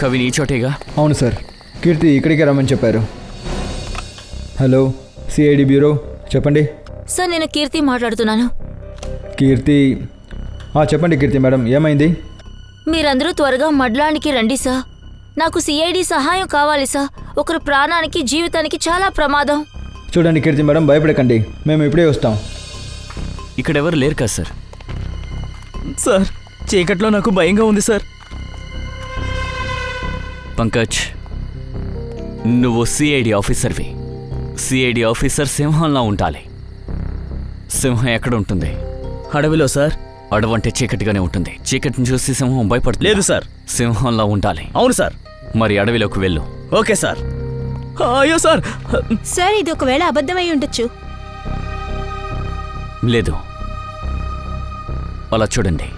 కవిని ఈ చోటేగా? అవును సార్, కీర్తి ఇక్కడికే రమ్మని చెప్పారు. హలో, సిఐడి బ్యూరో, చెప్పండి. సార్ నేను కీర్తి మాట్లాడుతున్నాను. కీర్తి? చెప్పండి కీర్తి మేడం, ఏమైంది? మీరందరూ త్వరగా మడ్లానికి రండి సార్. నాకు సిఐడి సహాయం కావాలి సార్. ఒకరి ప్రాణానికి జీవితానికి చాలా ప్రమాదం. చూడండి కీర్తి మేడం, భయపడకండి, మేము ఇప్పుడే వస్తాం. ఇక్కడెవరు లేరు కదా సార్? సార్, చీకట్లో నాకు భయంగా ఉంది సార్. పంకజ్, నువ్వు సిఐడి ఆఫీసర్వి. సిఐడి ఆఫీసర్ సింహంలా ఉండాలి. సింహం ఎక్కడ ఉంటుంది? అడవిలో సార్. అడవంటే చీకటిగానే ఉంటుంది. చీకటిని చూసి సింహం భయపడుతుంది. లేదు సార్. సింహంలా ఉండాలి. అవును సార్. మరి అడవిలోకి వెళ్ళు. Okay sir. అయ్యో సార్. సార్, ఇది ఒకవేళ అబద్ధమై ఉండొచ్చు. లేదు, అలా చూడండి.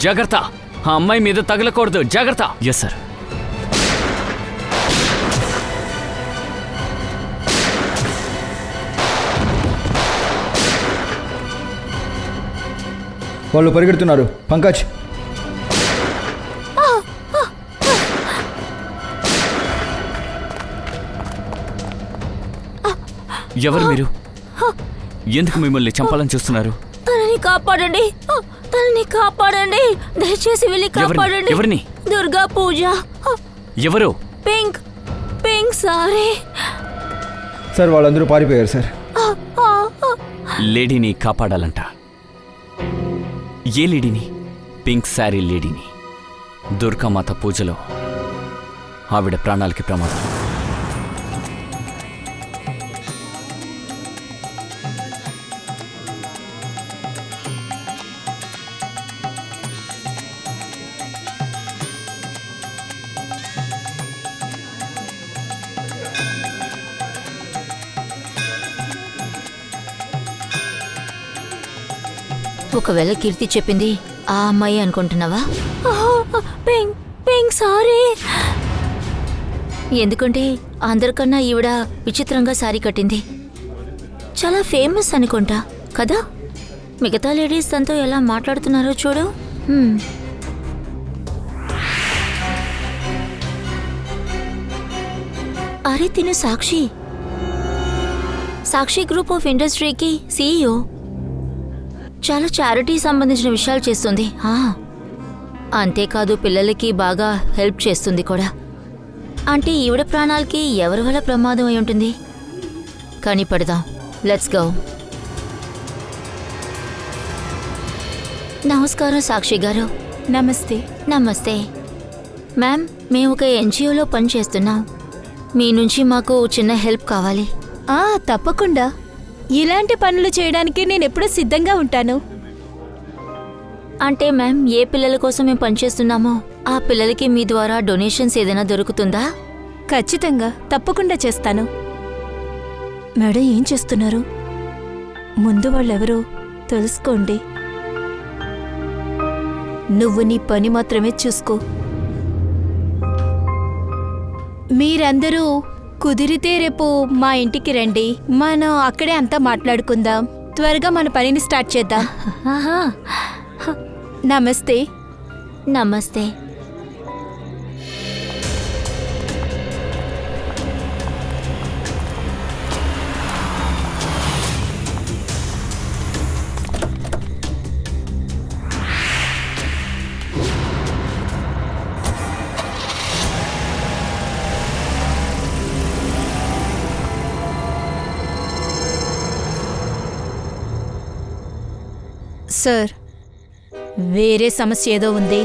జాగ్రత్త, ఆ అమ్మాయి మీద తగలకూడదు. జాగ్రత్త. Yes sir. వాళ్ళు పరిగెడుతున్నారు. పంకజ్, ఎవరు మీరు? ఎందుకు మిమ్మల్ని చంపాలని చూస్తున్నారు? తనని కాపాడండి, తనని కాపాడండి, దయచేసి వెళ్ళి కాపాడండి. ఎవరిని? దుర్గా పూజ. ఎవరు? పింక్ పింక్ సారీ సార్ వాళ్ళందరూ పారిపోయారు సార్. లేడీని కాపాడాలంట. ఏ లేడీని? పింక్ శారీ లేడీని. దుర్గామాత పూజలో ఆవిడ ప్రాణాలకి ప్రమాదం. ఒకవేళ కీర్తి చెప్పింది ఆ అమ్మాయి అనుకుంటున్నావా? Pink pink sorry. ఎందుకంటే అందరికన్నా ఈవిడ విచిత్రంగా సారీ కట్టింది. చాలా ఫేమస్ అనుకుంటా కదా. మిగతా లేడీస్ తనతో ఎలా మాట్లాడుతున్నారో చూడు. అరే తిను సాక్షి. సాక్షి గ్రూప్ ఆఫ్ ఇండస్ట్రీకి CEO. చాలా చారిటీ సంబంధించిన విషయాలు చేస్తుంది. అంతేకాదు పిల్లలకి బాగా హెల్ప్ చేస్తుంది కూడా. అంటే ఈవిడ ప్రాణాలకి ఎవరి వల్ల ప్రమాదం అయి ఉంటుంది? కానీ పడదాం. Let's go. నమస్కారం సాక్షి గారు. నమస్తే. నమస్తే మ్యామ్, మేము ఒక NGOలో పనిచేస్తున్నాం. మీ నుంచి మాకు చిన్న హెల్ప్ కావాలి. తప్పకుండా. ఇలాంటి పనులు చేయడానికి నేను ఎప్పుడూ సిద్ధంగా ఉంటాను. అంటే మ్యామ్, ఏ పిల్లల కోసం మేము పనిచేస్తున్నామో ఆ పిల్లలకి మీ ద్వారా డొనేషన్స్ ఏదైనా దొరుకుతుందా? ఖచ్చితంగా, తప్పకుండా చేస్తాను. మేడం ఏం చేస్తున్నారు? ముందు వాళ్ళెవరో తెలుసుకోండి. నువ్వు నీ పని మాత్రమే చూసుకో. మీరందరూ కుదిరితే రేపు మా ఇంటికి రండి. మనం అక్కడే అంతా మాట్లాడుకుందాం. త్వరగా మన పనిని స్టార్ట్ చేద్దాం. నమస్తే. నమస్తే. సార్, వేరే సమస్య ఏదో ఉంది.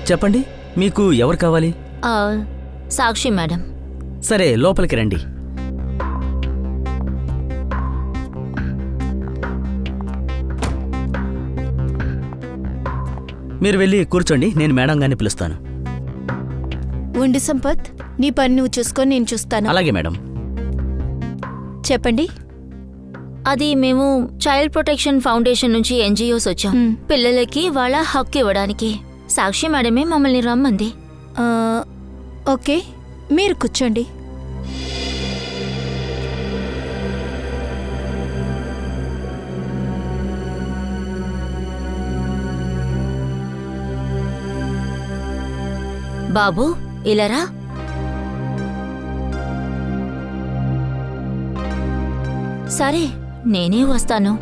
చెప్పండి, మీకు ఎవరు కావాలి? సాక్షి మేడం. సరే, లోపలికి రండి. మీరు వెళ్ళి కూర్చోండి, నేను మేడం గారిని పిలుస్తాను. ఉండి సంపత్, నీ పని నువ్వు చూసుకొని నేను చూస్తాను. అలాగే మేడం. చెప్పండి. అది మేము చైల్డ్ ప్రొటెక్షన్ ఫౌండేషన్ నుంచి ఎన్జిఓస్ వచ్చాం. పిల్లలకి వాళ్ళ హక్కు ఇవ్వడానికి. సాక్షి మేడమే మమ్మల్ని రమ్మంది. ఆ, ఓకే, మీరు కూర్చోండి. బాబు ఇలారా. సరే నేనే వస్తాను.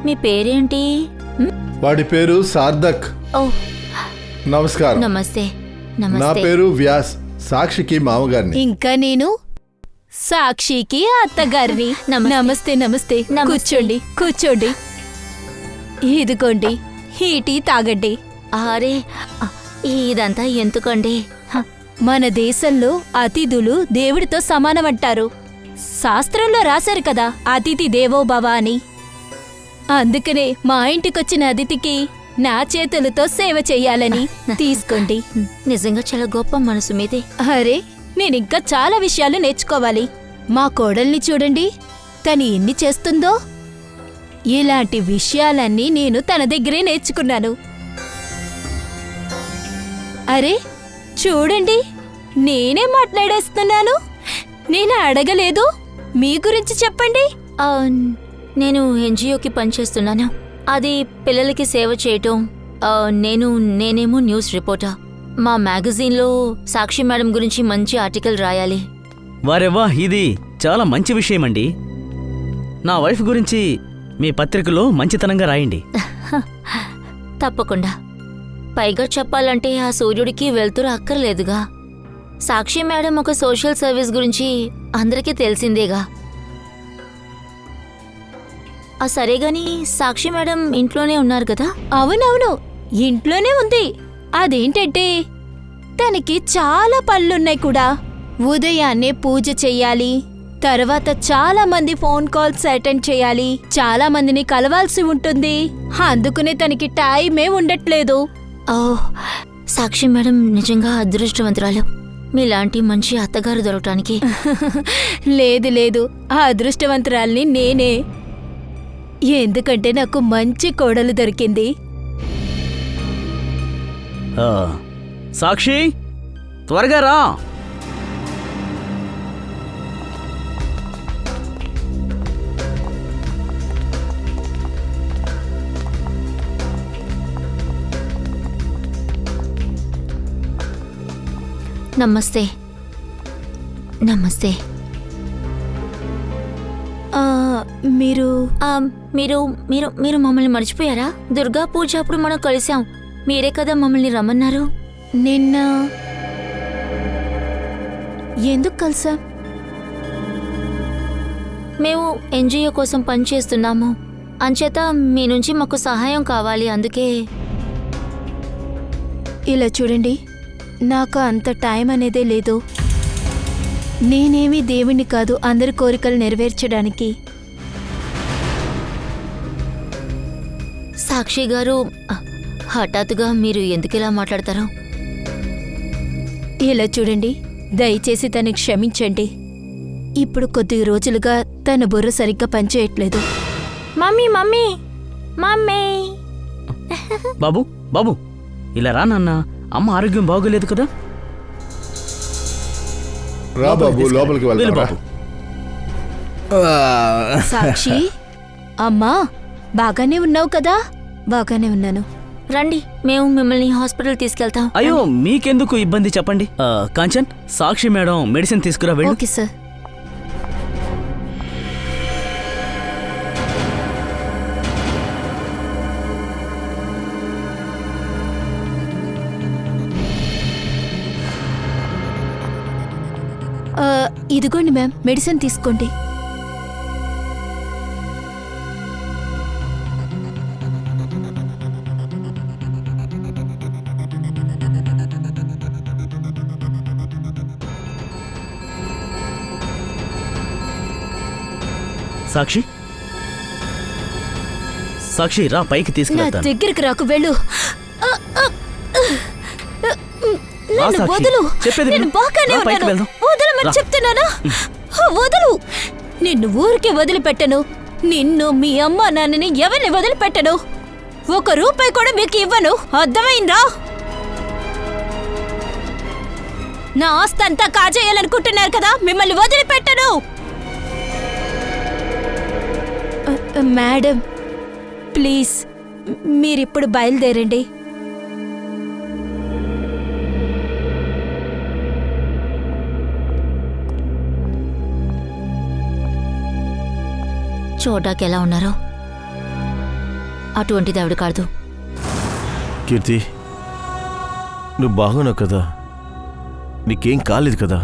మీ పేరేంటి? వాడి పేరు సార్థక్. ఓ నమస్కారం. నమస్తే. నా నమస్తే. పేరు వ్యాస్, సాక్షికి మామగారిని. ఇంకా నేను సాక్షికి అత్తగారిని. నమస్తే. నమస్తే. నమస్తే. నమస్తే. కూర్చోండి, కూర్చోండి. ఇదిగోండి, ఈ టీ తాగండి. అరే ఇదంతా ఎందుకండి? హ, మన దేశంలో అతిథులు దేవుడితో సమానమంటారు. శాస్త్రంలో రాశారు కదా, అతిథి దేవో భవ అని. అందుకనే మా ఇంటికొచ్చిన అతిథికి నా చేతులతో సేవ చెయ్యాలని. తీసుకోండి. నిజంగా చాలా గొప్ప మనసు మీదే. అరే, నేనింకా చాలా విషయాలు నేర్చుకోవాలి. మా కోడల్ని చూడండి, తను ఎన్ని చేస్తుందో. ఇలాంటి విషయాలన్నీ నేను తన దగ్గరే నేర్చుకున్నాను. అరే చూడండి, నేనే మాట్లాడేస్తున్నాను. నేను అడగలేదు. మీ గురించి చెప్పండి. ఆ, నేను ఎన్జిఓకి పనిచేస్తున్నాను. అది పిల్లలకి సేవ చేయటం. నేనేమో న్యూస్ రిపోర్టర్. మా మ్యాగజైన్లో సాక్షి మేడం గురించి మంచి ఆర్టికల్ రాయాలి. వారెవ్వా, ఇది చాలా మంచి విషయం అండి. నా వైఫ్ గురించి మీ పత్రికలో మంచితనంగా రాయండి. తప్పకుండా. పైగా చెప్పాలంటే ఆ సూర్యుడికి వెళ్తురు అక్కర్లేదుగా. సాక్షి మేడం ఒక సోషల్ సర్వీస్ గురించి అందరికీ తెలిసిందేగా. సరేగాని సాక్షి మేడం ఇంట్లోనే ఉన్నారు కదా? అవునవును, ఇంట్లోనే ఉంది. అదేంటంటే తనకి చాలా పనులున్నాయి కూడా. ఉదయాన్నే పూజ చెయ్యాలి, తర్వాత చాలా మంది ఫోన్ కాల్స్ అటెండ్ చేయాలి, చాలా మందిని కలవాల్సి ఉంటుంది. అందుకునే తనకి టైమే ఉండట్లేదు. ఓ, సాక్షి మేడం నిజంగా అదృష్టవంతురాలు, మీలాంటి మంచి అత్తగారు దొరకటానికి. లేదు లేదు, ఆ అదృష్టవంతురాల్ని నేనే. ఎందుకంటే నాకు మంచి కోడలు దొరికింది. ఆ, సాక్షి, త్వరగా రా. నమస్తే. నమస్తే. మీరు మీరు మీరు మీరు మమ్మల్ని మర్చిపోయారా? దుర్గా పూజ అప్పుడు మనం కలిసాం. మీరే కదా మమ్మల్ని రమ్మన్నారు. నిన్న ఎందుకు కలిసా? మేము ఎన్జిఓ కోసం పనిచేస్తున్నాము. అంచేత మీ నుంచి మాకు సహాయం కావాలి. అందుకే. ఇలా చూడండి, నాకు అంత టైం అనేదే లేదు. నేనేమీ దేవుణ్ణి కాదు అందరి కోరికలు నెరవేర్చడానికి. సాక్షి గారు, హఠాత్తుగా మీరు ఎందుకు ఇలా మాట్లాడతారు? ఇలా చూడండి, దయచేసి తనని క్షమించండి. ఇప్పుడు కొద్ది రోజులుగా తన బుర్ర సరిగ్గా పనిచేయట్లేదు. Mummy mummy mummy. బాబు బాబు, ఇలా రా నాన్న. అమ్మ ఆరోగ్యం బాగోలేదు కదా. రా బాబు, లోపలికి వెళ్ళు వెళ్దాం. బాబు. సాక్షి, అమ్మా బాగానే ఉన్నావు కదా? బాగానే ఉన్నాను. రండి, మేము మిమ్మల్ని హాస్పిటల్ తీసుకెళ్తాం. అయ్యో, మీకెందుకు ఇబ్బంది చెప్పండి. కాంచన్, సాక్షి మేడం మెడిసిన్ తీసుకురా, వెళ్ళు. Okay sir. ఇదిగోండి మ్యామ్, మెడిసిన్ తీసుకోండి. సాక్షి, సాక్షి రా పైకి నా తీసుకెళ్తాను. దగ్గరికి రాకు వెళ్ళు. రా నన్ను సాక్షి, వదులు. చెప్పేది నేను విను. బాగానే రా, పైకి ఉన్నాను. వెళ్దాం. వదలమని రా. చెప్తున్నానా? వదులు. నిన్ను ఊరికే వదిలిపెట్టను. నిన్ను, మీ అమ్మ నాన్నని ఎవరిని వదిలిపెట్టను. 1 రూపాయి కూడా మీకు ఇవ్వను. అర్థమైందా? నా ఆస్తి అంతా కాజేయాలనుకుంటున్నారు కదా, మిమ్మల్ని వదిలిపెట్టను. మేడం ప్లీజ్ మీరిప్పుడు బయలుదేరండి. చూడ్డానికి ఎలా ఉన్నారో అటువంటిది ఆవిడ కాదు. కీర్తి, నువ్వు బాగున్నావు కదా? నీకేం కాలేదు కదా?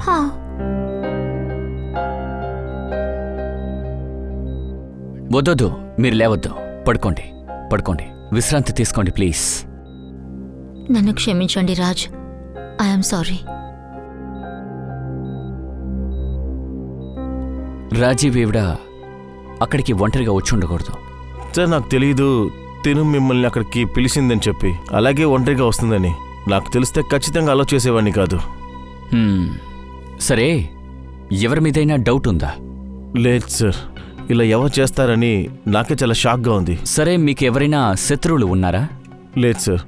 వద్దొద్దు, మీరు లేవద్దు. పడుకోండి, పడుకోండి, విశ్రాంతి తీసుకోండి ప్లీజ్. నన్ను క్షమించండి రాజ్, ఐఎమ్ సారీ. రాజీవ్ ఈవిడ అక్కడికి ఒంటరిగా వచ్చి ఉండకూడదు. సార్, నాకు తెలియదు తిను మిమ్మల్ని అక్కడికి పిలిచిందని చెప్పి, అలాగే ఒంటరిగా వస్తుందని. నాకు తెలిస్తే ఖచ్చితంగా అలో చేసేవాడిని కాదు. సరే, ఎవరి మీదైనా డౌట్ ఉందా? లేదు సార్, ఇలా ఎవరు చేస్తారని నాకే చాలా షాక్గా ఉంది. సరే, మీకు ఎవరైనా శత్రువులు ఉన్నారా? లేదు సార్,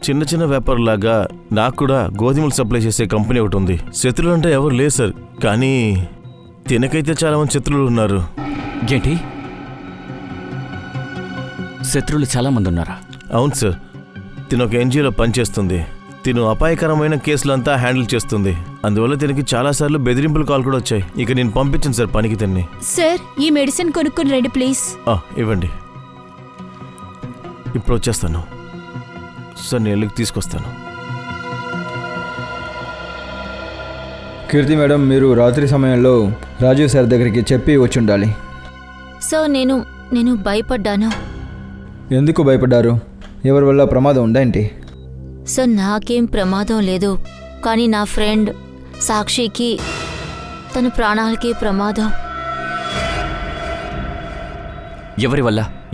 చిన్న చిన్న వ్యాపారులాగా నాకు కూడా గోధుమలు సప్లై చేసే కంపెనీ ఒకటి ఉంది. శత్రువులు అంటే ఎవరు లేదు సార్, కానీ తినకైతే చాలా మంది శత్రువులు ఉన్నారు. ఏంటి, శత్రువులు చాలా మంది ఉన్నారా? అవును సార్, తిను ఒక ఎన్జిఓలో పనిచేస్తుంది. తిను అపాయకరమైన కేసులంతా హ్యాండిల్ చేస్తుంది. అందువల్ల తినకి చాలాసార్లు బెదిరింపుల కాల్ కూడా వచ్చాయి. ఇక నేను పంపించాను సార్ పనికి తిన్ని. సార్, ఈ మెడిసిన్ కొనుక్కుని రండి ప్లీజ్. ఇవ్వండి, ఇప్పుడు వచ్చేస్తాను సార్. నేను వెళ్ళి తీసుకొస్తాను. కీర్తి మేడం, మీరు రాత్రి సమయంలో రాజీవ్ సార్ దగ్గరికి చెప్పి వచ్చి ఉండాలి. సో నేను భయపడ్డాను. ఎందుకు భయపడ్డారు? ఎవరి వల్ల ప్రమాదం ఉందా ఏంటి? సో నాకేం ప్రమాదం లేదు, కానీ నా ఫ్రెండ్ సాక్షికి తన ప్రాణాలకి ప్రమాదం.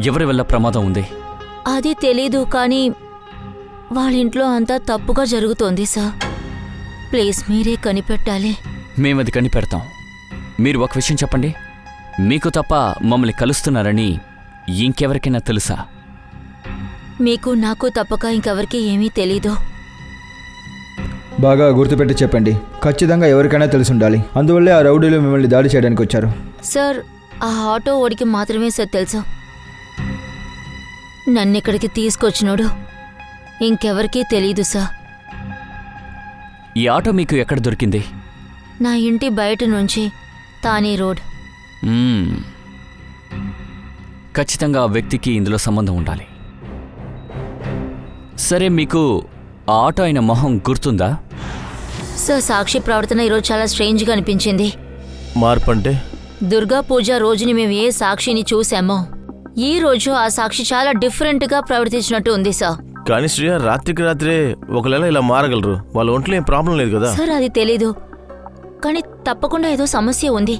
ఎవరి వల్ల ప్రమాదం ఉంది? అది తెలీదు, కానీ వాళ్ళ ఇంట్లో అంతా తప్పుగా జరుగుతోంది సార్. ప్లీజ్ మీరే కనిపెట్టాలి. మేమది కనిపెడతాం. మీరు ఒక విషయం చెప్పండి, మీకు తప్ప మమ్మల్ని కలుస్తున్నారని ఇంకెవరికైనా తెలుసా? మీకు నాకు తప్పక ఇంకెవరికి ఏమీ తెలీదు. బాగా గుర్తుపెట్టి చెప్పండి. ఖచ్చితంగా ఎవరికైనా తెలిసి ఉండాలి. అందువల్లే ఆ రౌడీలు మిమ్మల్ని దాడి చేయడానికి వచ్చారు. సార్, ఆ ఆటో ఓడికి మాత్రమే సార్ తెలుసు. నన్నిక్కడికి తీసుకొచ్చినోడు ఇంకెవరికీ తెలీదు సార్. ఈ ఆటో మీకు ఎక్కడ దొరికింది? నా ఇంటి బయట నుంచి తానీ రోడ్. ఖచ్చితంగా ఆ వ్యక్తికి ఇందులో సంబంధం ఉండాలి. సరే, మీకు ఆ ఆటో అయిన మొహం గుర్తుందా? సార్, సాక్షి ప్రవర్తన ఈరోజు చాలా స్ట్రేంజ్గా అనిపించింది. మార్పు అంటే? దుర్గా పూజ రోజుని మేము ఏ సాక్షిని చూసామో, ఈ రోజు ఆ సాక్షి చాలా డిఫరెంట్గా ప్రవర్తించినట్టు ఉంది సార్. కానీ శ్రేయ, రాత్రికి రాత్రే ఒకవేళ ఇలా మారగలరు. వాళ్ళ ఒంట్లో ఏం ప్రాబ్లం లేదు కదా? సార్, అది తెలీదు, కానీ తప్పకుండా ఏదో సమస్య ఉంది.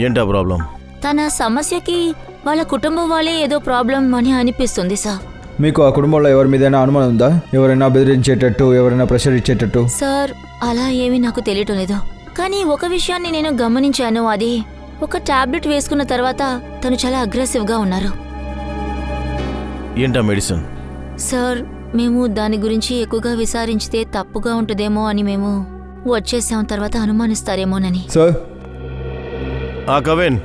ఏంటా ప్రాబ్లం? తన సమస్యకి వాళ్ళ కుటుంబం వాళ్ళే ఏదో ప్రాబ్లం అని అనిపిస్తుంది సార్. మీకు ఆ కుటుంబంలో ఎవరి మీదైనా అనుమానం ఉందా? ఎవరైనా బెదిరించేటట్టు, ఎవరైనా ప్రెషర్ ఇచ్చేటట్టు? సార్, అలా ఏమీ నాకు తెలియటం లేదు, కానీ ఒక విషయాన్ని నేను గమనించాను. అది ఒక టాబ్లెట్ వేసుకున్న తర్వాత తను చాలా అగ్రెసివ్గా ఉన్నారు. ఏంటా మెడిసిన్? సార్, మేము దాని గురించి ఎక్కువగా విచారించితే తప్పుగా ఉంటుందేమో అని మేము వచ్చేసాం. తర్వాత అనుమానిస్తారేమోనని. సార్, కవిన్,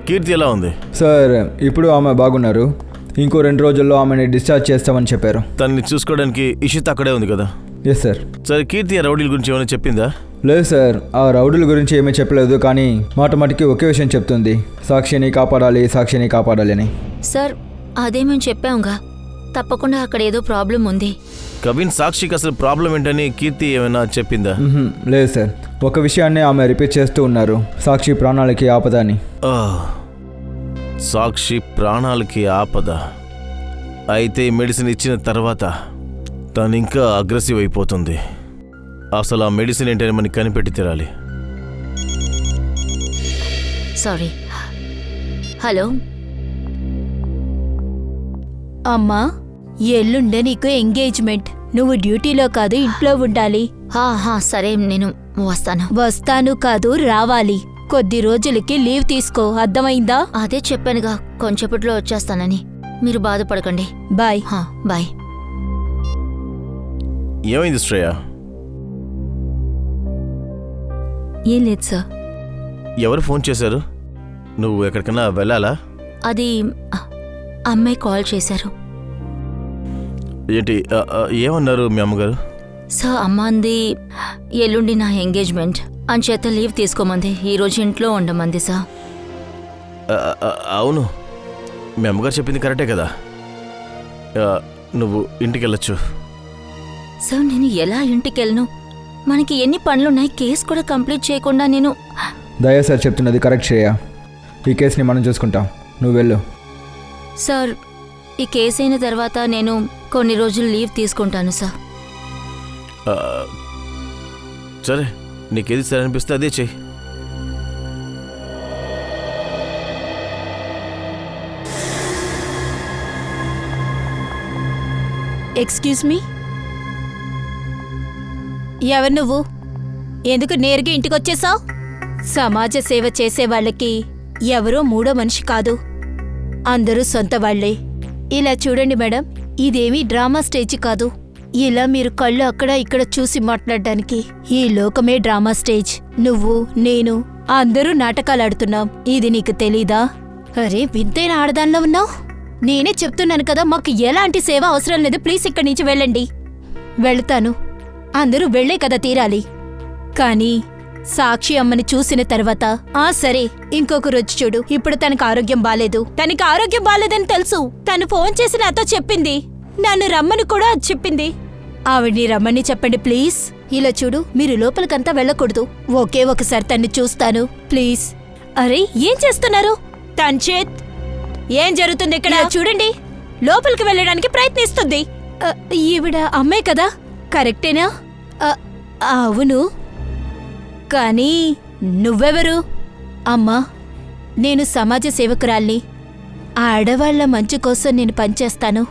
కీర్తి ఎలా ఉంది? సార్, ఇప్పుడు ఆమె బాగున్నారు. ఇంకో 2 రోజుల్లో ఆమెని డిశ్చార్జ్ చేస్తామని చెప్పారు. తనని చూసుకోవడానికి ఇషిత్ అక్కడే ఉంది కదా? Yes sir. సరే, కీర్తి ఆ రౌడీల గురించి ఏమైనా చెప్పిందా? లేదు సార్, ఆ రౌడీల గురించి ఏమీ చెప్పలేదు, కానీ మాటికి ఒకే విషయం చెప్తుంది, సాక్షిని కాపాడాలి అని. సార్, అదే మేము చెప్పాంగా, తప్పకుండా అక్కడ ఏదో ప్రాబ్లం ఉంది. కవిన్, సాక్షికి అసలు ప్రాబ్లం ఏంటని కీర్తి ఏమైనా చెప్పిందా? లేదు సార్, ఒక విషయాన్ని ఆమె రిపీట్ చేస్తూ ఉన్నారు, సాక్షి ప్రాణాలకి ఆపద అని. సాక్షి ప్రాణాలకి ఆపద అయితే మెడిసిన్ ఇచ్చిన తర్వాత తను ఇంకా అగ్రెసివ్ అయిపోతుంది. అసలు ఆ మెడిసిన్ ఏంటని మనకి కనిపెట్టి తీరాలి. సారీ. హలో, అమ్మా, ఎల్లుండే నీకు ఎంగేజ్మెంట్. నువ్వు డ్యూటీలో కాదు, ఇంట్లో ఉండాలి. సరే నేను వస్తాను. వస్తాను కాదు, రావాలి. కొద్ది రోజులకి లీవ్ తీసుకో, అర్థమైందా? అదే చెప్పానుగా కొంచెప్పట్లో వచ్చేస్తానని. మీరు బాధపడకండి. బాయ్. బాయ్. ఏమైంది శ్రేయ? ఏం లేదు సార్. ఎవరు ఫోన్ చేశారు? నువ్వు ఎక్కడికైనా వెళ్ళాలా? అది అమ్మాయి కాల్ చేశారు. ఏంటి ఏమన్నారు మీ అమ్మగారు? సార్, అమ్మ అంది ఎల్లుండి నా ఎంగేజ్మెంట్ అంచేత లీవ్ తీసుకోమంది. ఈరోజు ఇంట్లో ఉండమంది సార్. అవును, మీ అమ్మగారు చెప్పింది కరెక్టే కదా. నువ్వు ఇంటికి వెళ్ళొచ్చు. సార్, నేను ఎలా ఇంటికి వెళ్ళను? మనకి ఎన్ని పనులున్నాయి, కేసు కూడా కంప్లీట్ చేయకుండా నేను... దయా సార్ చెప్తున్నది కరెక్ట్ శ్రేయ. ఈ కేసుని మనం చూసుకుంటాం, నువ్వు వెళ్ళు. సార్, ఈ కేసు అయిన తర్వాత నేను కొన్ని రోజులు లీవ్ తీసుకుంటాను సార్. సరే, నీకేది సరే అనిపిస్తే అదే చెయ్యి. ఎక్స్క్యూజ్ మీ, ఎవరు నువ్వు? ఎందుకు నేరుగా ఇంటికొచ్చేసావు? సమాజ సేవ చేసేవాళ్ళకి ఎవరో మూడో మనిషి కాదు, అందరూ సొంత వాళ్లే. ఇలా చూడండి మేడం, ఇదేమీ డ్రామా స్టేజ్ కాదు. ఇలా మీరు కళ్ళు అక్కడ ఇక్కడ చూసి మాట్లాడడానికి. ఈ లోకమే డ్రామా స్టేజ్. నువ్వు, నేను అందరూ నాటకాలాడుతున్నాం. ఇది నీకు తెలీదా? అరే, వింతైన ఆడదానిలో ఉన్నావు. నేనే చెప్తున్నాను కదా, మాకు ఎలాంటి సేవ అవసరం లేదు. ప్లీజ్ ఇక్కడి నుంచి వెళ్ళండి. వెళ్తాను, అందరూ వెళ్లే కదా తీరాలి. కానీ సాక్షి అమ్మని చూసిన తర్వాత సరే, ఇంకొక రోజు చూడు. ఇప్పుడు తనకు ఆరోగ్యం బాలేదు. తనకి ఆరోగ్యం బాలేదని తెలుసు. తను ఫోన్ చేసి నాతో చెప్పింది. నన్ను రమ్మని కూడా చెప్పింది. ఆవిడ్ని రమ్మని చెప్పండి ప్లీజ్. ఇలా చూడు, మీరు లోపలికంతా వెళ్ళకూడదు. ఒకే ఒకసారి తన్ని చూస్తాను ప్లీజ్. అరే, ఏం చేస్తున్నారు? తన్చేత్, ఏం జరుగుతుంది ఇక్కడ? చూడండి, లోపలికి వెళ్ళడానికి ప్రయత్నిస్తుంది. ఈవిడ అమ్మే కదా, కరెక్టేనా? అవును, కానీ నువ్వెవరు? అమ్మా, నేను సమాజ సేవకురాల్ని. ఆడవాళ్ల మంచి కోసం నేను పనిచేస్తాను.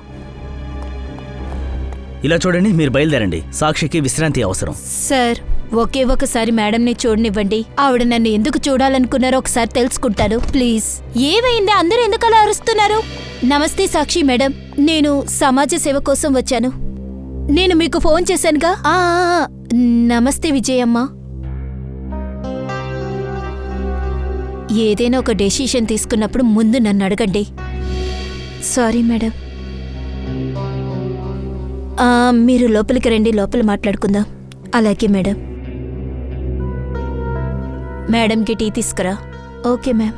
ఇలా చూడండి, మీరు బయలుదేరండి. సాక్షికి విశ్రాంతి అవసరం. సార్, ఒకే ఒకసారి మేడంని చూడనివ్వండి. ఆవిడ నన్ను ఎందుకు చూడాలనుకున్నారో ఒకసారి తెలుసుకుంటాను ప్లీజ్. ఏమైంది? అందరూ ఎందుకు అలా అరుస్తున్నారు? నమస్తే సాక్షి మేడం, నేను సమాజ సేవ కోసం వచ్చాను. నేను మీకు ఫోన్ చేశానుగా. నమస్తే విజయమ్మ. ఏదైనా ఒక డెసిషన్ తీసుకున్నప్పుడు ముందు నన్ను అడగండి. Sorry madam. మీరు లోపలికి రండి, లోపల మాట్లాడుకుందాం. అలాగే మేడం. మేడంకి టీ తీసుకురా. Okay ma'am.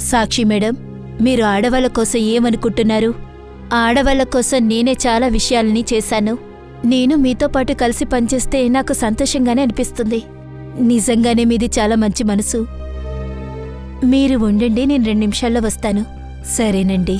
సాక్షి మేడం, మీరు ఆడవాళ్ళ కోసం ఏమనుకుంటున్నారు? ఆడవాళ్ల కోసం నేనే చాలా విషయాలని చేశాను. నేను మీతో పాటు కలిసి పనిచేస్తే నాకు సంతోషంగానే అనిపిస్తుంది. నిజంగానే మీది చాలా మంచి మనసు. మీరు ఉండండి, నేను 2 నిమిషాల్లో వస్తాను. సరేనండి.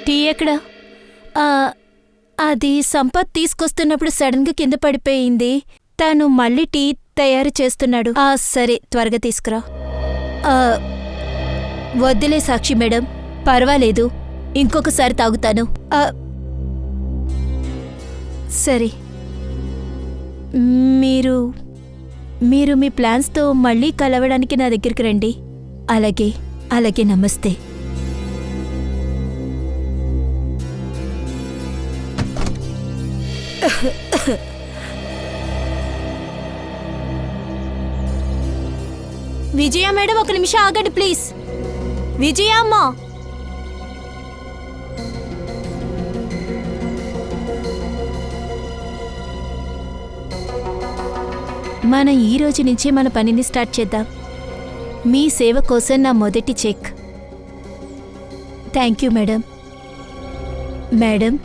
టీ ఎక్కడా? అది సంపత్ తీసుకొస్తున్నప్పుడు సడన్గా కింద పడిపోయింది. తను మళ్ళీ టీ తయారు చేస్తున్నాడు. సరే, త్వరగా తీసుకురా. వద్దులే సాక్షి మేడం, పర్వాలేదు, ఇంకొకసారి తాగుతాను. సరే, మీరు మీ ప్లాన్స్తో మళ్ళీ కలవడానికి నా దగ్గరికి రండి. అలాగే అలాగే, నమస్తే. విజయ మేడం ఒక నిమిషం ఆగండి ప్లీజ్. విజయ అమ్మ, మనం ఈ రోజు నుంచే మన పనిని స్టార్ట్ చేద్దాం. మీ సేవ కోసం నా మొదటి check. Thank you madam. Madam,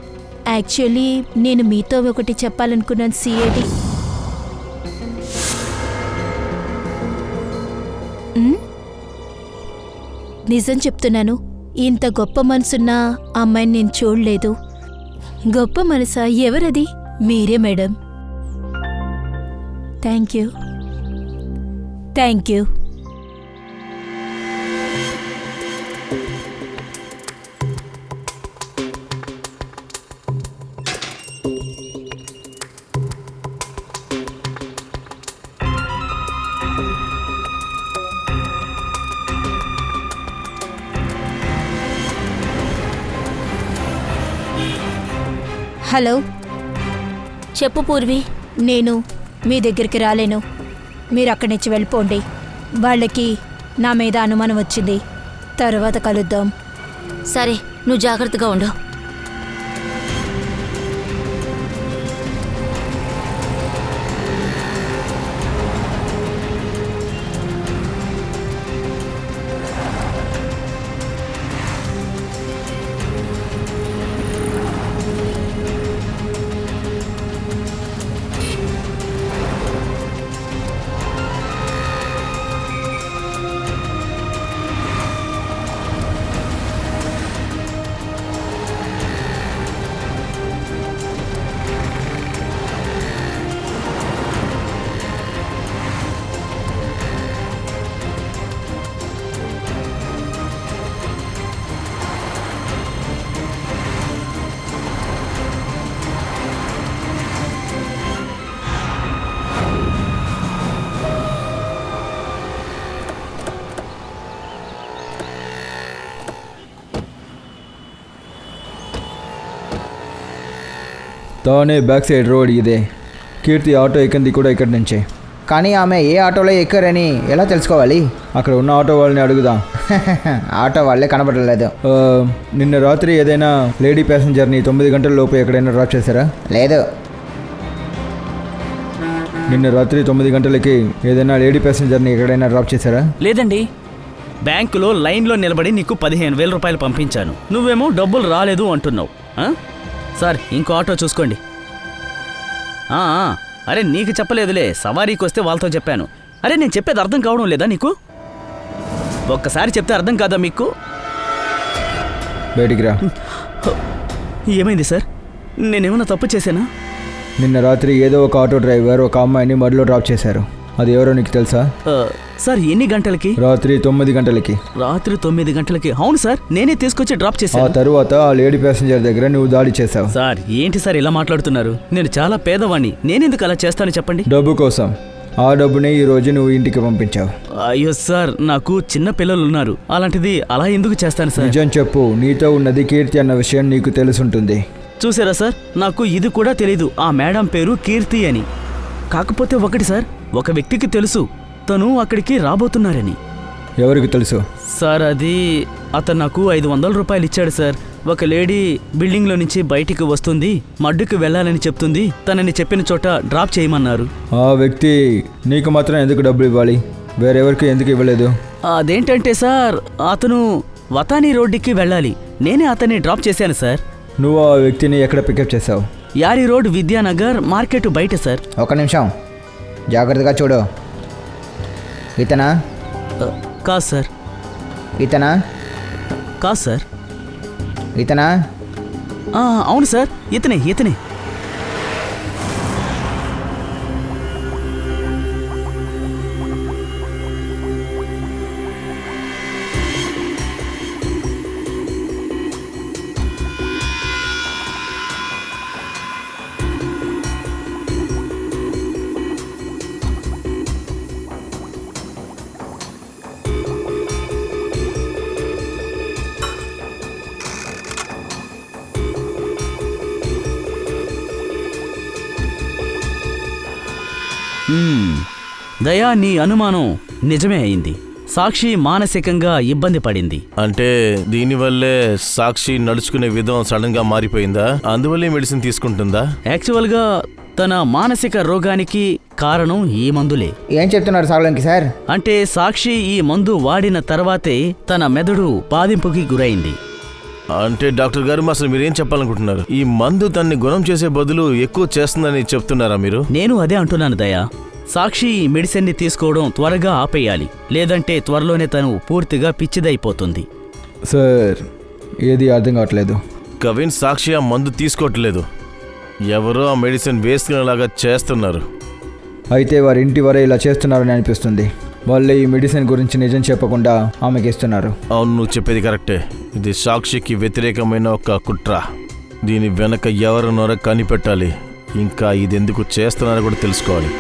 actually నేను మీతో ఒకటి చెప్పాలనుకున్నాను. సిఐడి నిజం చెప్తున్నాను, ఇంత గొప్ప మనసున్న అమ్మాయిని నేను చూడలేదు. గొప్ప మనసా? ఎవరది? మీరే madam. Thank you. Thank you. Hello, చెప్పు పూర్వి. నేను మీ దగ్గరికి రాలేను. మీరు అక్కడి నుంచి వెళ్ళిపోండి. వాళ్ళకి నా మీద అనుమానం వచ్చింది. తర్వాత కలుద్దాం. సరే, నువ్వు జాగ్రత్తగా ఉండు. తానే బ్యాక్ సైడ్ రోడ్ ఇదే. కీర్తి ఆటో ఎక్కింది కూడా ఇక్కడి నుంచే. కానీ ఆమె ఏ ఆటోలో ఎక్కారని ఎలా తెలుసుకోవాలి? అక్కడ ఉన్న ఆటో వాళ్ళని అడుగుదాం. ఆటో వాళ్ళే కనబడలేదు. నిన్న రాత్రి ఏదైనా లేడీ ప్యాసింజర్ని 9 గంటల లోపు ఎక్కడైనా డ్రాప్ చేశారా? లేదు. నిన్న రాత్రి 9 గంటలకి ఏదైనా లేడీ ప్యాసింజర్ని ఎక్కడైనా డ్రాప్ చేశారా? లేదండి. బ్యాంకులో లైన్లో నిలబడి నీకు 15,000 రూపాయలు పంపించాను. నువ్వేమో డబ్బులు రాలేదు అంటున్నావు. సార్, ఇంకో ఆటో చూసుకోండి. అరే, నీకు చెప్పలేదులే, సవారీకి వస్తే వాళ్ళతో చెప్పాను. అరే, నేను చెప్పేది అర్థం కావడం లేదా నీకు? ఒక్కసారి చెప్తే అర్థం కాదా మీకు? బయటికి రా. ఏమైంది సార్? నేనేమన్నా తప్పు చేశానా? నిన్న రాత్రి ఏదో ఒక ఆటో డ్రైవర్ ఒక అమ్మాయిని మడిలో డ్రాప్ చేశారు. అది ఎవరో నీకు తెలుసా? సార్, ఎన్ని గంటలకి? రాత్రి 9 గంటలకి. రాత్రి 9 గంటలకి? అవును సార్, నేనే తీసుకొచ్చి డ్రాప్ ఆ చేశాను. తరువాత ఆ లేడీ ప్యాసింజర్ దగ్గర నువ్వు దాడి చేశావు. సార్, ఏంటి సార్ ఇలా మాట్లాడుతున్నారు? నేను చాలా పేదవాణ్ణి. నేనెందుకు అలా చేస్తాను చెప్పండి? డబ్బు కోసం. ఆ డబ్బుని ఈ రోజు నువ్వు ఇంటికి పంపించావు. అయ్యో సార్, నాకు చిన్న పిల్లలు ఉన్నారు. అలాంటిది అలా ఎందుకు చేస్తాను సార్? నిజం చెప్పు. నీతో ఉన్నది కీర్తి అన్న విషయం నీకు తెలుసుంటుంది. చూసారా సార్, నాకు ఇది కూడా తెలీదు. ఆ మేడం పేరు కీర్తి అని. కాకపోతే ఒకటి సార్, ఒక వ్యక్తికి తెలుసు తను అక్కడికి రాబోతున్నారని. ఎవరికి తెలుసు? సార్, అది అతను నాకు 500 రూపాయలు ఇచ్చాడు సార్. ఒక లేడీ బిల్డింగ్లో నుంచి బయటికి వస్తుంది, మడ్డుకి వెళ్ళాలని చెప్తుంది. తనని చెప్పిన చోట డ్రాప్ చేయమన్నారు. ఆ వ్యక్తి నీకు మాత్రం ఎందుకు డబ్బులు ఇవ్వాలి? వేరెవరికి ఎందుకు ఇవ్వలేదు? అదేంటంటే సార్, అతను వతానీ రోడ్డుకి వెళ్ళాలి. నేనే అతన్ని డ్రాప్ చేశాను సార్. నువ్వు ఆ వ్యక్తిని ఎక్కడ పికప్ చేసావు? యారీ రోడ్, విద్యానగర్ మార్కెట్ బయట సార్. ఒక నిమిషం, జాగ్రత్తగా చూడు. ఇతనా? కాదు సార్. ఇతనా? కాదు సార్. ఇతనా? అవును సార్, ఇతనే. దయా, నీ అనుమానం నిజమే అయింది. సాక్షి మానసికంగా ఇబ్బంది పడింది. అంటే దీనివల్లే సాక్షి నడుచుకునే విధం సడన్ గా మారిపోయిందా? అందువల్లే మెడిసిన్ తీసుకుంటుందా? యాక్చువల్గా తన మానసిక రోగానికి కారణం ఈ మందులే. ఏం చెప్తున్నారు సాగలోనికి సార్? అంటే సాక్షి ఈ మందు వాడిన తర్వాతే తన మెదడు బాధింపుకి గురైంది. అంటే డాక్టర్ గారు అసలు మీరేం చెప్పాలనుకుంటున్నారు? ఈ మందు తన్ని గుణం చేసే బదులు ఎక్కువ చేస్తుందని చెప్తున్నారా మీరు? నేను అదే అంటున్నాను దయా. సాక్షి ఈ మెడిసిన్ని తీసుకోవడం త్వరగా ఆపేయాలి, లేదంటే త్వరలోనే తను పూర్తిగా పిచ్చిదైపోతుంది. సార్ ఏది అర్థం కావట్లేదు. కవిన్, సాక్షి ఆ మందు తీసుకోవట్లేదు, ఎవరో ఆ మెడిసిన్ వేసుకునేలాగా చేస్తున్నారు. అయితే వారి ఇంటి వరే ఇలా చేస్తున్నారని అనిపిస్తుంది. వాళ్ళే ఈ మెడిసిన్ గురించి నిజం చెప్పకుండా ఆమెకి ఇస్తున్నారు. అవును, నువ్వు చెప్పేది కరెక్టే. ఇది సాక్షికి వ్యతిరేకమైన ఒక కుట్ర. దీని వెనక ఎవరున్నారో కనిపెట్టాలి. ఇంకా ఇది ఎందుకు చేస్తున్నారో కూడా తెలుసుకోవాలి.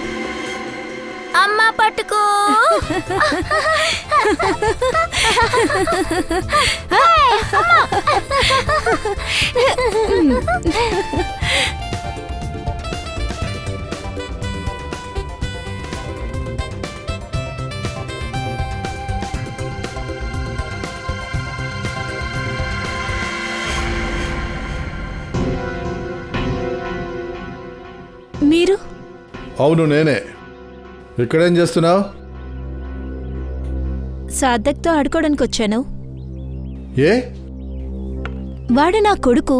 అమ్మా పట్టుకో. మీరు? అవును, నేనే. ఇక్కడేం చేస్తున్నావు? సార్థక్తో ఆడుకోవడానికి వచ్చాను. ఏ? వాడు నా కొడుకు.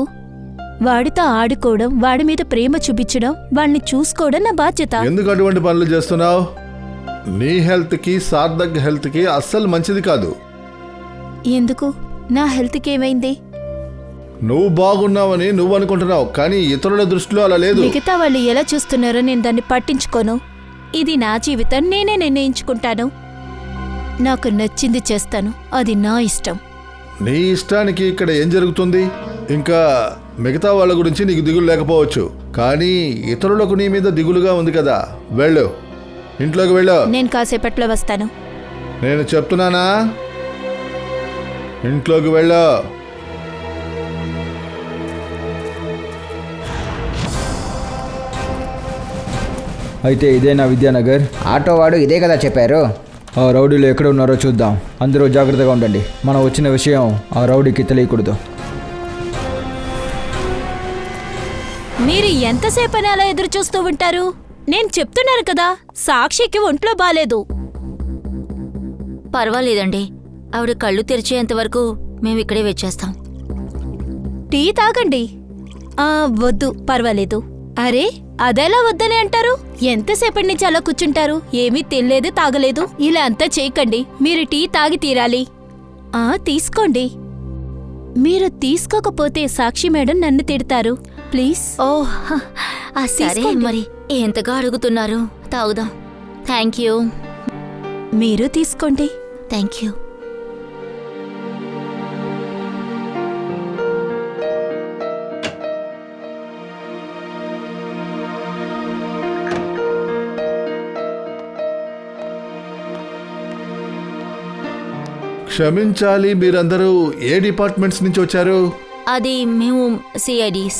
వాడితో ఆడుకోవడం, వాడి మీద ప్రేమ చూపించడం, వాడిని చూసుకోవడం నా బాధ్యత. ఎందుకు అటువంటి పనులు చేస్తున్నావు? నీ హెల్త్కి సార్థక్ హెల్త్కి అస్సలు మంచిది కాదు. ఎందుకు? నా హెల్త్కి ఏమైంది? నువ్వు బాగున్నావని నువ్వు అనుకుంటున్నావు, కానీ ఇతరుల దృష్టిలో అలా లేదు. మిగతా వాళ్ళు ఎలా చూస్తున్నారో నేను దాన్ని పట్టించుకోను. ఇది నా జీవితం, నేనే నిర్ణయించుకుంటాను. నాకు నచ్చింది చేస్తాను, అది నా ఇష్టం. నీ ఇష్టానికి ఇక్కడ ఏం జరుగుతుంది? ఇంకా మిగతా వాళ్ళ గురించి నీకు దిగులు లేకపోవచ్చు, కానీ ఇతరులకు నీ మీద దిగులుగా ఉంది కదా. వెళ్ళు, ఇంట్లోకి వెళ్ళు. నేను కాసేపట్లో వస్తాను. నేను చెప్తున్నానా, ఇంట్లోకి వెళ్ళు. అయితే ఇదేనా విద్యానగర్? ఆటో వాడు ఇదే కదా చెప్పారు. ఆ రౌడీలు ఎక్కడ ఉన్నారో చూద్దాం. అందరూ జాగ్రత్తగా ఉండండి. మనం వచ్చిన విషయం ఆ రౌడీకి తెలియకూడదు. మీరు ఎంతసేపని అలా ఎదురు చూస్తూ ఉంటారు? నేను చెప్తున్నాను కదా, సాక్షికి ఒంట్లో బాలేదు. పర్వాలేదండి, ఆవిడ కళ్ళు తెరిచేంత వరకు మేము ఇక్కడే వచ్చేస్తాం. టీ తాగండి. వద్దు, పర్వాలేదు. అరే, అదెలా వద్దని అంటారు? ఎంతసేపటి నుంచి అలా కూర్చుంటారు? ఏమీ తినలేదు, తాగలేదు. ఇలా అంతా చేయకండి. మీరు టీ తాగి తీరాలి. తీసుకోండి. మీరు తీసుకోకపోతే సాక్షి మేడం నన్ను తిడతారు. ప్లీజ్. సరే తీసుకోండి. మరి, ఎంతగా అడుగుతున్నారు, తాగుదాం. Thank you. మీరు తీసుకోండి. Thank you. క్షమించాలి, మీరందరూ ఏ డిపార్ట్మెంట్స్ నుంచి వచ్చారు? అది మేము సిఐడీస్.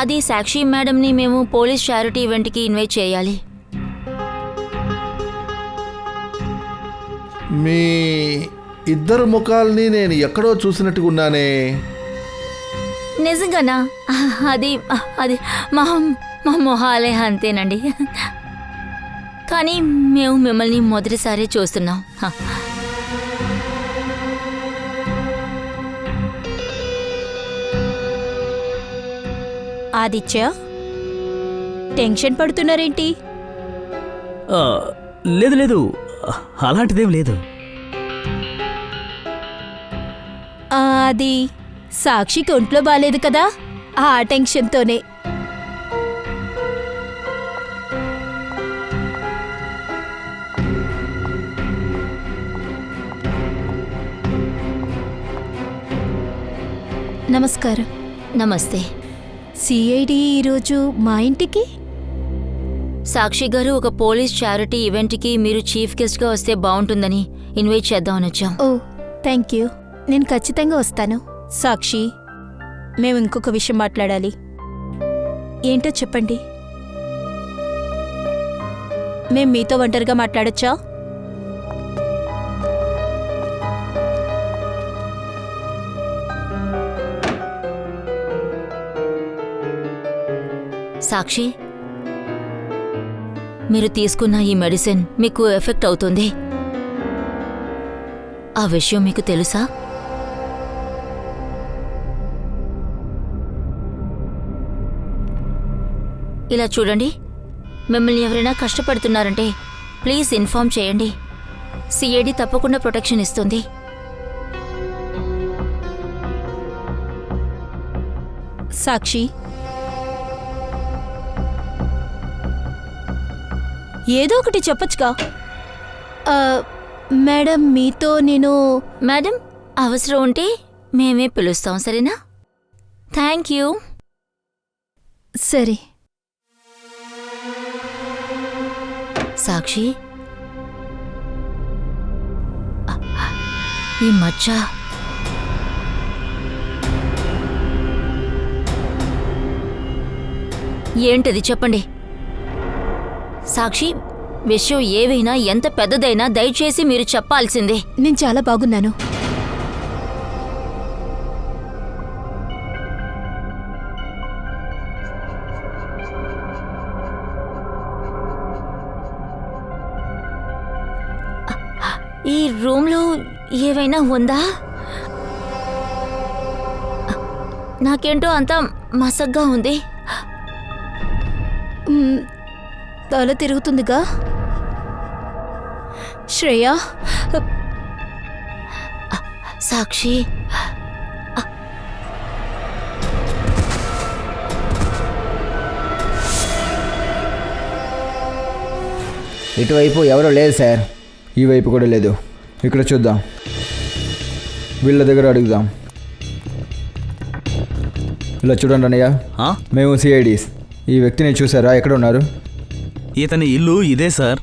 అది సాక్షి మేడంని మేము పోలీస్ చారిటీ ఈవెంట్కి ఇన్వైట్ చేయాలి. మీ ఇద్దరు ముఖాల్ని నేను ఎక్కడో చూసినట్టుగా ఉన్నానే. నిజంగానా? అది అది మా మా మొహాలే అంతేనండి. కానీ మేము మిమ్మల్ని మొదటిసారి చూస్తున్నాం. ఆదిత్య, టెన్షన్ పడుతున్నారేంటి? లేదు లేదు, అలాంటిదేం లేదు. అది సాక్షికి ఒంట్లో బాలేదు కదా, ఆ టెన్షన్తోనే. నమస్కారం. నమస్తే. సిఐడి ఈరోజు మా ఇంటికి? సాక్షి గారు ఒక పోలీస్ చారిటీ ఈవెంట్కి మీరు చీఫ్ గెస్ట్గా వస్తే బాగుంటుందని ఇన్వైట్ చేద్దామని వచ్చాం. ఓ, థ్యాంక్ యూ. నేను ఖచ్చితంగా వస్తాను. సాక్షి, మేము ఇంకొక విషయం మాట్లాడాలి. ఏంటో చెప్పండి. మేం మీతో ఒంటరిగా మాట్లాడొచ్చా? సాక్షి, మీరు తీసుకున్న ఈ మెడిసిన్ మీకు ఎఫెక్ట్ అవుతుంది. ఆ విషయం మీకు తెలుసా? ఇలా చూడండి, మిమ్మల్ని ఎవరైనా కష్టపడుతున్నారంటే ప్లీజ్ ఇన్ఫార్మ్ చేయండి. సిఐడి తప్పకుండా ప్రొటెక్షన్ ఇస్తుంది. సాక్షి, ఏదో ఒకటి చెప్పొచ్చుగా. మేడం, మీతో నేను... మేడం, అవసరం ఉంటే మేమే పిలుస్తాం, సరేనా? Thank you. సరే. సాక్షి, ఈ మచ్చ ఏంటది చెప్పండి. సాక్షి, విషయం ఏవైనా ఎంత పెద్దదైనా దయచేసి మీరు చెప్పాల్సిందే. నేను చాలా బాగున్నాను. ఈ రూమ్లో ఏవైనా ఉందా? నాకేంటో అంతా మసగ్గా ఉంది. తల తిరుగుతుందిగా. శ్రేయ, సాక్షి, ఇటువైపు ఎవరూ లేదు సార్. ఈ వైపు కూడా లేదు. ఇక్కడ చూద్దాం, వీళ్ళ దగ్గర అడుగుదాం. ఇలా చూడండి అన్నయ్య, ఆ? మేము సిఐడీస్. ఈ వ్యక్తిని చూసారా? ఎక్కడ ఉన్నారు? ఇతని ఇల్లు ఇదే సార్.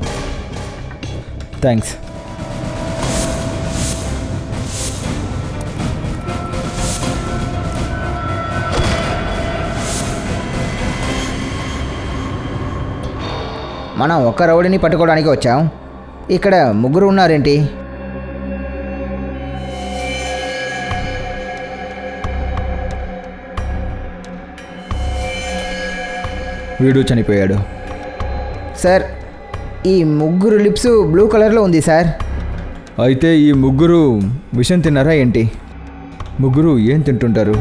థ్యాంక్స్. మనం ఒక్క రౌడీని పట్టుకోవడానికి వచ్చాం. ఇక్కడ ముగ్గురు ఉన్నారేంటి? వీడు చనిపోయాడు. సార్, ఈ ముగ్గురు లిప్స్ బ్లూ కలర్లో ఉంది సార్. అయితే ఈ ముగ్గురు విషం తిన్నారా ఏంటి? ముగ్గురు ఏం తింటుంటారు?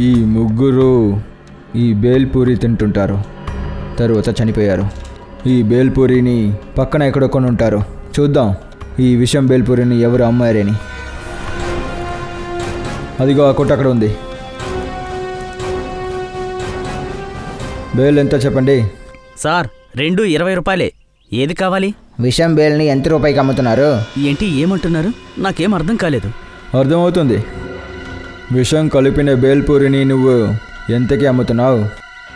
ఈ ముగ్గురు ఈ బేల్పూరి తింటుంటారు, తరువాత చనిపోయారు. ఈ బేల్పూరిని పక్కన ఎక్కడో కొని ఉంటారు. చూద్దాం ఈ విషం బేల్పూరిని ఎవరు అమ్మారని. అదిగో ఆ కొట్టు అక్కడ ఉంది. బేల్ ఎంత చెప్పండి? సార్, 2 20 రూపాయలే. ఏది కావాలి? విషం బేల్ని ఎంత రూపాయికి అమ్ముతున్నారు? ఏంటి ఏమంటున్నారు? నాకేం అర్థం కాలేదు. అర్థమవుతుంది. విషం కలిపిన బేల్పూరిని నువ్వు ఎంతకి అమ్ముతున్నావు?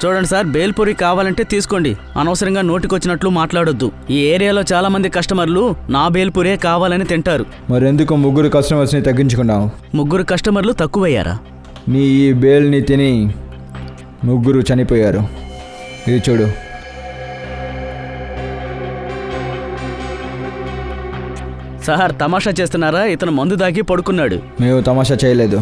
చూడండి సార్, బేల్పూరి కావాలంటే తీసుకోండి. అనవసరంగా నోటికొచ్చినట్లు మాట్లాడొద్దు. ఈ ఏరియాలో చాలా మంది కస్టమర్లు నా బేల్పూరే కావాలని తింటారు. మరెందుకు ముగ్గురు కస్టమర్స్ని తగ్గించుకున్నావు? ముగ్గురు కస్టమర్లు తక్కువయ్యారా? నీ ఈ బేల్ని తిని ముగ్గురు చనిపోయారు. ఇది చూడు. సార్, తమాషా చేస్తున్నారా? ఇతను మందు దాగి పడుకున్నాడు. మేము తమాషా చేయలేదు,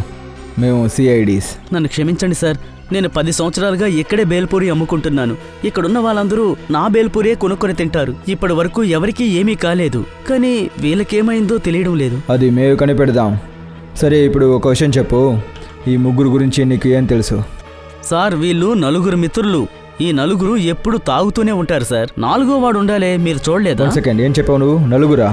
మేము సిఐడీస్. నన్ను క్షమించండి సార్. నేను 10 సంవత్సరాలుగా ఇక్కడే బేల్పూరి అమ్ముకుంటున్నాను. ఇక్కడున్న వాళ్ళందరూ నా బేల్పూరే కొనుక్కొని తింటారు. ఇప్పటి వరకు ఎవరికీ ఏమీ కాలేదు. కానీ వీళ్ళకేమైందో తెలియడం లేదు. అది మేము కనిపెడదాం. సరే, ఇప్పుడు ఒక విషయం చెప్పు. ఈ ముగ్గురు గురించి నీకు ఏం తెలుసు? సార్, వీళ్ళు 4 మిత్రులు. ఈ 4 ఎప్పుడు తాగుతూనే ఉంటారు సార్. 4గో వాడు ఉండాలే, మీరు చూడలేదా? సెకండ్, ఏం చెప్పావు నువ్వు? 4?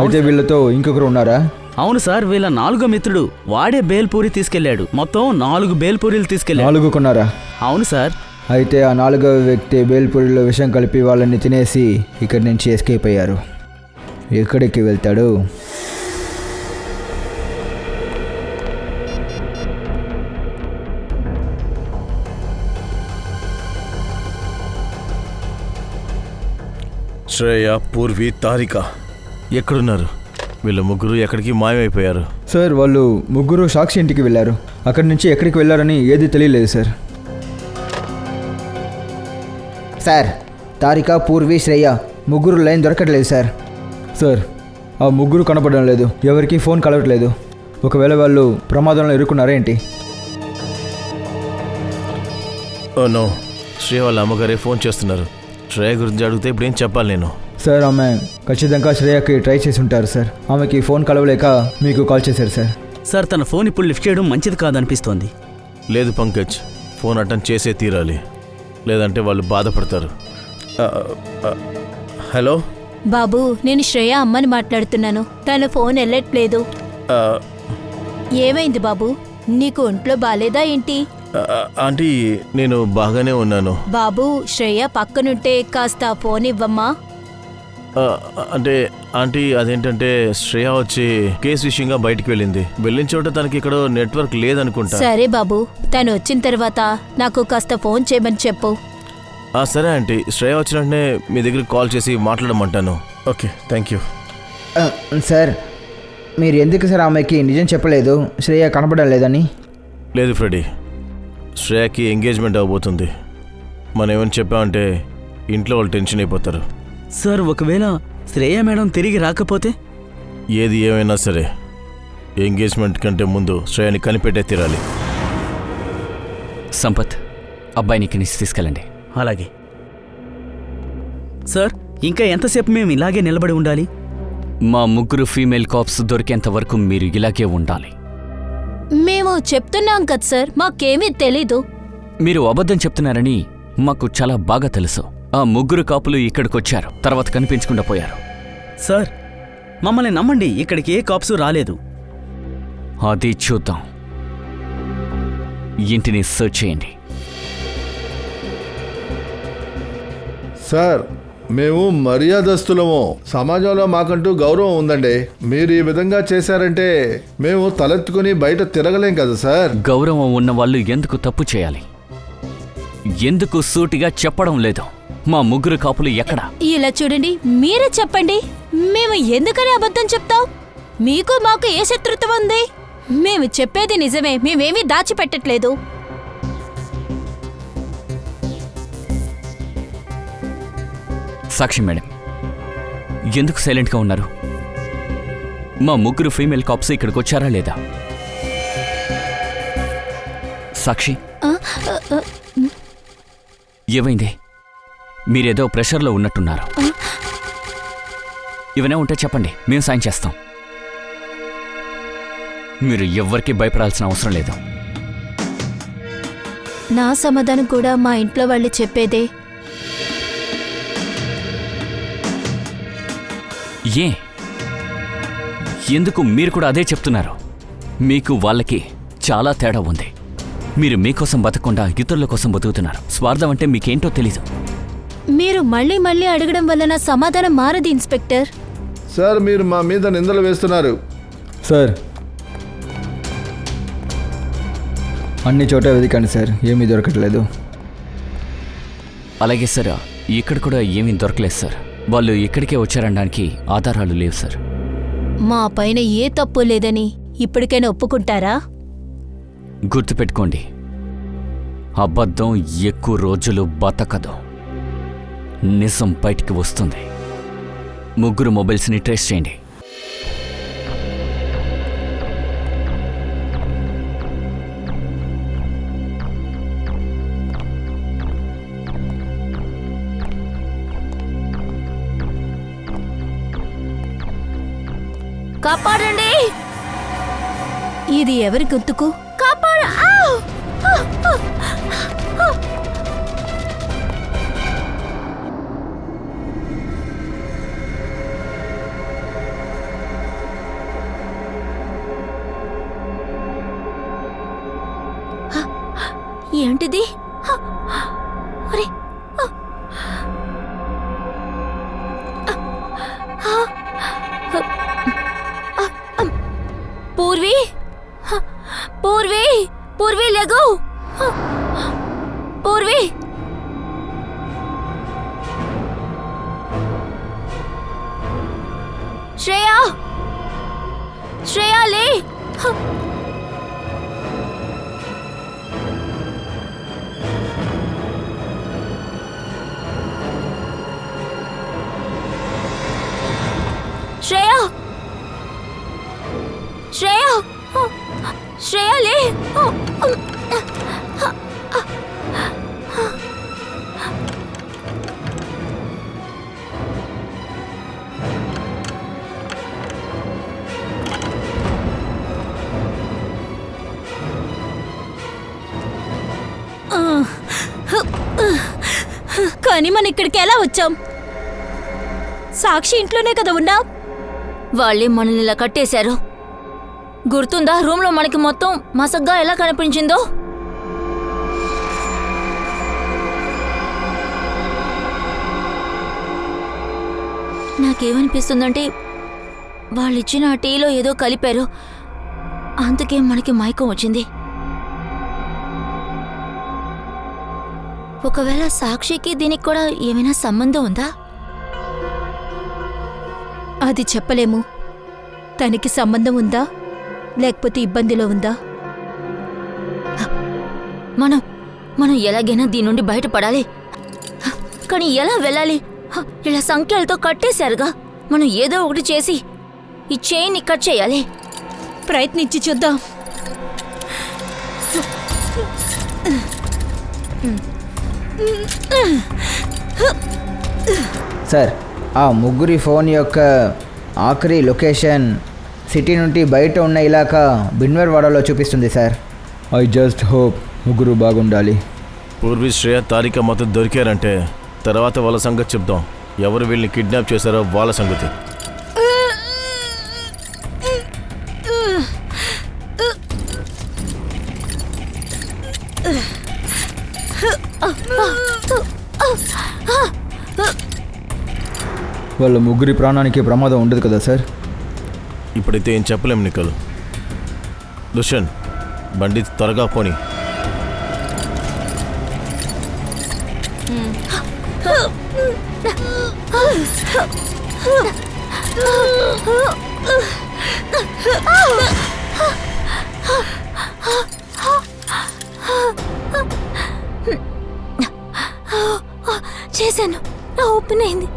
అయితే వీళ్ళతో ఇంకొకరు ఉన్నారా? అవును సార్, వీళ్ళ 4గో మిత్రుడు. వాడే బేల్పూరి తీసుకెళ్లాడు. మొత్తం 4 బేల్పూరీలు తీసుకెళ్లాడు. 4 కొన్నారా? అవును సార్. అయితే ఆ 4వ వ్యక్తి బేల్పూరిలో విషం కలిపి వాళ్ళని తినేసి ఇక్కడి నుంచి ఎస్కేప్ అయ్యారు. ఎక్కడికి వెళ్తాడు? శ్రేయ, పూర్వి, తారిక ఎక్కడున్నారు? వీళ్ళ ముగ్గురు ఎక్కడికి మాయమైపోయారు. సార్ వాళ్ళు ముగ్గురు సాక్షి ఇంటికి వెళ్ళారు. అక్కడి నుంచి ఎక్కడికి వెళ్ళారని ఏది తెలియలేదు సార్. సార్ తారిక, పూర్వి, శ్రేయ ముగ్గురు లైన్ దొరకట్లేదు సార్. సార్ ఆ ముగ్గురు కనపడడం లేదు, ఎవరికి ఫోన్ కలవట్లేదు. ఒకవేళ వాళ్ళు ప్రమాదంలో ఇరుక్కున్నారా ఏంటి? ఓ నో, శ్రేయ వాళ్ళ అమ్మగారే ఫోన్ చేస్తున్నారు. శ్రేయ గురించి అడిగితే ఇప్పుడు ఏం చెప్పాలి నేను? సార్ ఆమె ఖచ్చితంగా శ్రేయకి ట్రై చేసి ఉంటారు సార్. ఆమెకి ఫోన్ కలవలేక మీకు కాల్ చేశారు సార్. సార్ తన ఫోన్ ఇప్పుడు లిఫ్ట్ చేయడం మంచిది కాదనిపిస్తోంది. లేదు పంకజ్, ఫోన్ అటెండ్ చేసే తీరాలి, లేదంటే వాళ్ళు బాధపడతారు. హలో బాబు, నేను శ్రేయ అమ్మని మాట్లాడుతున్నాను. తన ఫోన్ వెళ్ళట్లేదు. ఏమైంది బాబు? నీకు ఒంట్లో బాలేదా ఏంటి? ఆంటీ, నేను బాగానే ఉన్నాను. బాబు, శ్రేయ పక్కనుంటే కాస్త ఫోన్ ఇవ్వమ్మా. అంటే ఆంటీ, అదేంటంటే శ్రేయ వచ్చి కేసు విషయంగా బయటికి వెళ్ళింది. వెళ్ళిన చోట తనకి ఇక్కడ నెట్వర్క్ లేదనుకుంటా. సరే బాబు, తను వచ్చిన తర్వాత నాకు కాస్త ఫోన్ చేయమని చెప్పు. సరే ఆంటీ, శ్రేయ వచ్చిన వెంటనే మీ దగ్గరికి కాల్ చేసి మాట్లాడమంటాను. Okay, thank you. సార్ మీరు ఎందుకు సార్ ఆమెకి నిజం చెప్పలేదు శ్రేయ కనపడం లేదని? లేదు ఫ్రెడీ, శ్రేయకి ఎంగేజ్మెంట్ అవబోతుంది. మనం ఏమని చెప్పామంటే ఇంట్లో వాళ్ళు టెన్షన్ అయిపోతారు. సార్ ఒకవేళ శ్రేయ మేడం తిరిగి రాకపోతే? ఏది ఏమైనా సరే ఎంగేజ్మెంట్ కంటే ముందు శ్రేయని కనిపెట్టే తీరాలి. సంపత్, అబ్బాయిని ఇక్కడి నుంచి తీసుకెళ్ళండి. అలాగే సార్. ఇంకా ఎంతసేపు మేము ఇలాగే నిలబడి ఉండాలి? మా ముగ్గురు ఫీమేల్ కాప్స్ దొరికేంత వరకు మీరు ఇలాగే ఉండాలి. మేము చెప్తున్నాం కదా సార్, మాకేమీ తెలీదు. మీరు అబద్ధం చెప్తున్నారని మాకు చాలా బాగా తెలుసు. ఆ ముగ్గురు కాపులు ఇక్కడికొచ్చారు, తర్వాత కనిపించకుండా పోయారు. సార్ మమ్మల్ని నమ్మండి, ఇక్కడికి ఏ కాప్సు రాలేదు. అది చూద్దాం. ఇంటిని సర్చ్ చేయండి. సార్ మేము మర్యాదస్తులము, సమాజంలో మాకంటూ గౌరవం ఉందండి. మీరు ఈ విధంగా చేశారంటే మేము తలెత్తుకుని బయట తిరగలేం కదా సార్. గౌరవం ఉన్నవాళ్ళు ఎందుకు తప్పు చేయాలి? ఎందుకు సూటిగా చెప్పడం లేదు? మా ముగ్గురు కాపులు ఎక్కడ? ఇలా చూడండి, మీరే చెప్పండి. మేము ఎందుకని అబద్ధం చెప్తాం? మీకు మాకు ఏ శత్రుత్వం ఉంది? మేము చెప్పేది నిజమే, మేమేమీ దాచిపెట్టట్లేదు. సాక్షి మేడం, ఎందుకు సైలెంట్గా ఉన్నారు? మా ముగ్గురు ఫీమేల్ కాప్స్ ఇక్కడికి వచ్చారా లేదా? సాక్షి, ఏమైంది? మీరేదో ప్రెషర్లో ఉన్నట్టున్నారు. ఇవన్నీ ఉంటే చెప్పండి, మేము సాయం చేస్తాం. మీరు ఎవ్వరికీ భయపడాల్సిన అవసరం లేదు. నా సమాధానం కూడా మా ఇంట్లో వాళ్ళు చెప్పేదే. ఏ? ఎందుకు మీరు కూడా అదే చెప్తున్నారు? మీకు వాళ్ళకి చాలా తేడా ఉంది. మీరు మీకోసం బతకకుండా ఇతరుల కోసం బతుకుతున్నారు. స్వార్థం అంటే మీకేంటో తెలీదు. మీరు మళ్ళీ మళ్ళీ అడగడం వల్ల నా సమాధానం మారదు ఇన్స్పెక్టర్. సార్ మీరు మా మీద నిందలు వేస్తున్నారు. సార్ అన్ని చోట వెతికండి సార్, ఏమీ దొరకట్లేదు. అలాగే సార్, ఇక్కడ కూడా ఏమీ దొరకలేదు సార్. వాళ్ళు ఇక్కడికే వచ్చారనడానికి ఆధారాలు లేవు సార్. మా పైన ఏ తప్పు లేదని ఇప్పటికైనా ఒప్పుకుంటారా? గుర్తుపెట్టుకోండి, అబద్ధం ఎక్కువ రోజులు బతకదు. నిజం బయటికి వస్తుంది. ముగ్గురు మొబైల్స్ని ట్రేస్ చేయండి. కాపాడండి! ఇది ఎవరి గుర్తుకు? కాపాడ! ఏంటిది? అరే! పూర్వి! పూర్వి! పూర్వి లేగు! పూర్వి! శ్రేయ! శ్రేయా లే. శ్రేయా శ్రేయా శ్రేయా లే. కానీ మనం ఇక్కడికి ఎలా వచ్చాం? సాక్షి ఇంట్లోనే కదా ఉన్నా. వాళ్ళే మనల్ని ఇలా కట్టేశారు. గుర్తుందా రూమ్లో మనకి మొత్తం మసగ్గా ఎలా కనిపించిందో? నాకేమనిపిస్తుందంటే వాళ్ళిచ్చిన ఆ టీలో ఏదో కలిపారు, అందుకే మనకి మైకం వచ్చింది. ఒకవేళ సాక్షికి దీనికి కూడా ఏమైనా సంబంధం ఉందా? అది చెప్పలేము. తనకి సంబంధం ఉందా లేకపోతే ఇబ్బందిలో ఉందా? మనం ఎలాగైనా దీని నుండి బయటపడాలి. కానీ ఎలా వెళ్ళాలి? ఇలా సంఖ్యలతో కట్టేశారుగా. మనం ఏదో ఒకటి చేసి ఈ చైన్ని కట్ చేయాలి. ప్రయత్నించి చూద్దాం. సార్, ఆ ముగ్గురి ఫోన్ యొక్క ఆఖరి లొకేషన్ సిటీ నుండి బయట ఉన్న ఇలాకా బిన్వర్వాడలో చూపిస్తుంది సార్. ఐ జస్ట్ హోప్ ముగ్గురు బాగుండాలి. పూర్వి శ్రేయ తారిక మొత్తం దొరికారంటే తర్వాత వాళ్ళ సంగతి చెప్దాం. ఎవరు వీళ్ళని కిడ్నాప్ చేశారో వాళ్ళ సంగతి. వాళ్ళ ముగ్గురి ప్రాణానికి ప్రమాదం ఉండదు కదా సార్? ఇప్పుడైతే ఏం చెప్పలేం నిఖిల్. దుష్యంత్, బండి త్వరగా పోని. చేశాను, ఓపెన్ అయింది.